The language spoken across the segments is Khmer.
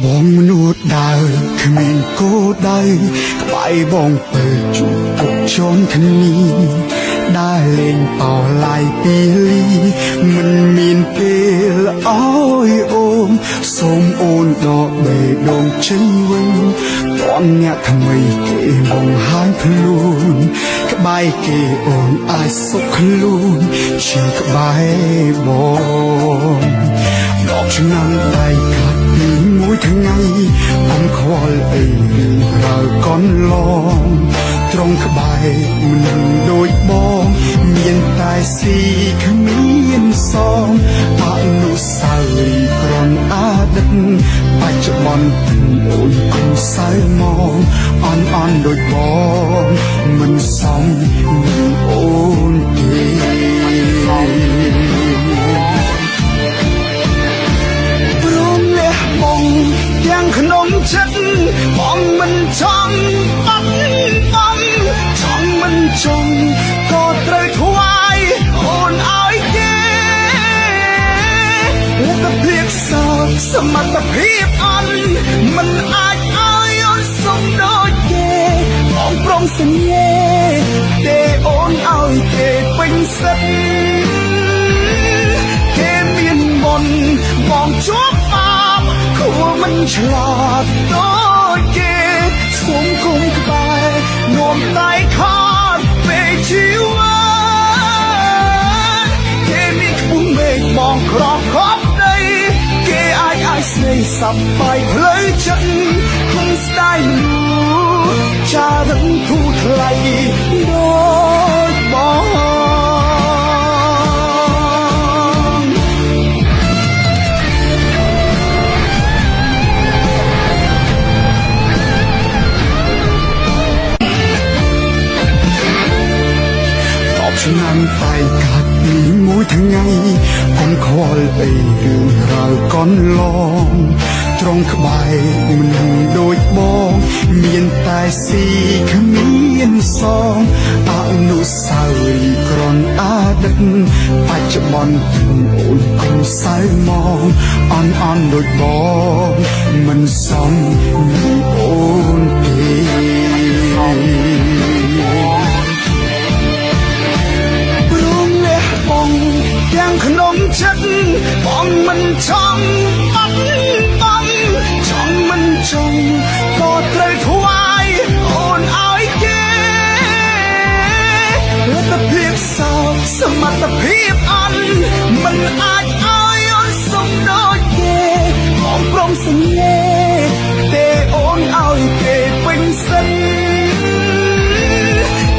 បងមនុស្សដើរគ្មានគោលដៅក្បែរបងពើជួបពុកជន់គ្នាដើរលេងបោឡាយពីលីមិនមានពេលអើយអូនសូមអូនដកបេះដូងចេញវិញតន់អ្នកថ្មីគេបងហាញខ្លួនក្បែរគេអូនអាចសុខខ្លួនជាក្បែរបងដកឆ្នាំដៃខាត់ពីមួយថ្ងៃអំខ្វល់អីរឿងរ៉ាវកន្លងត្រង់ក្បែរមិនដូចបងមានតែស៊ីគ្មានសងអនុស្សាវរីយ៍ក្រនអតីតបច្ចុប្បន្នអូនគូសៅមកអន់ដូចបងមិនសមនឹងអូនទេព្រមលះបងទាំងក្នុងចិត្តបងមិនចង់បាត់បងចង់មិនចង់ក៏ត្រូវថ្វាយអូនឲ្យគេលទ្ធភាពសោកសមត្ថភាពអន់មិនអាចឲ្យអូនសុំដូចគេបងព្រមសន្យាទេអូនឲ្យគេពេញសិទ្ធគេមានមុនបងជួបបាបគួរមិនឆ្លាតដូចគេសូមគុំក្បែរនាំតែខាត់ពេលជីវិតគេមានខ្ពស់មេឃបងក្រោបខប់ដីគេអាចស្នេហ៍សប្បាយផ្លូវចិត្តគុំស្ដាយមនុស្សចារឹងធូរថ្លៃដូចបងឆ្នាំតែកាត់ពីមួយថ្ងៃកុំខ្វល់អីរឿងរ៉ាវកន្លងត្រង់ក្បែរមិនដូចបងមានតែស៊ីគ្មានសងអនុស្សាវរីយ៍ក្រនអតីតបច្ចុប្បន្នអូនគូសៅមកអន់ដូចបងមិនសមនឹងអូនទេទាំងក្នុងចិត្តបងមិនចង់បាត់បងចង់មិនចង់ក៏ត្រូវថ្វាយអូនឲ្យគេលទ្ធភាពសោកសមត្ថភាពអន់មិនអាចឲ្យអូនសុំដូចគេបងព្រមសន្យាទេអូនឲ្យគេពេញសិន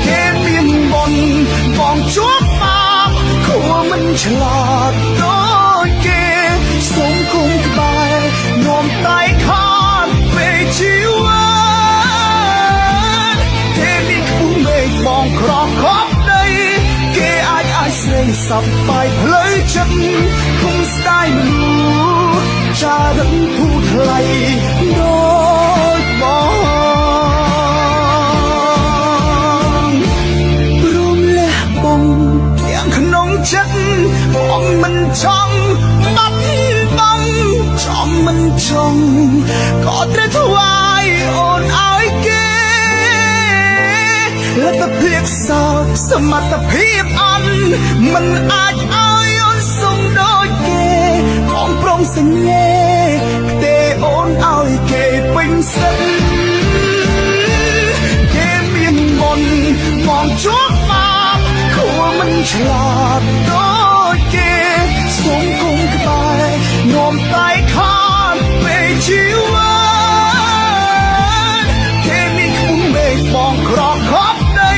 គេមានមុនបងជួបមិនឆ្លាតដូចគេសូមគុំក្បែរនាំតែខាត់ពេលជីវិតគេមានខ្ពស់មេឃបងក្រោបខប់ដីគេអាចស្នេហ៍សប្បាយផ្លូវចិត្តគុំស្ដាយមនុស្សចារឹងធូរថ្លៃដូចបងព្រមលះបងទាំងក្នុងចិត្តបងមិនចង់បាត់បងចង់មិនចង់ក៏ត្រូវថ្វាយអូនឲ្យគេលទ្ធភាពសោកសមត្ថភាពអន់មិនអាចឲ្យអូនសុំដូចគេបងព្រមសន្យាទេអូនឲ្យគេពេញសិនគេមានមុនបងជួបបាបគួរមិនឆ្លាតដូចគេសូមគុំក្បែរនាំតែខាត់ពេលជីវិតគេមានខ្ពស់មេឃបងក្រោបខប់ដី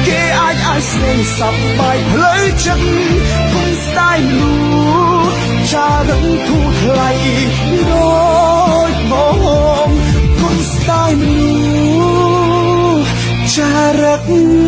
គេអាចស្នេហ៍សប្បាយផ្លូវចិត្តគុំស្ដាយមនុស្សចារឹងធូរថ្លៃដូចបងគុំស្ដាយមនុស្សចារឹង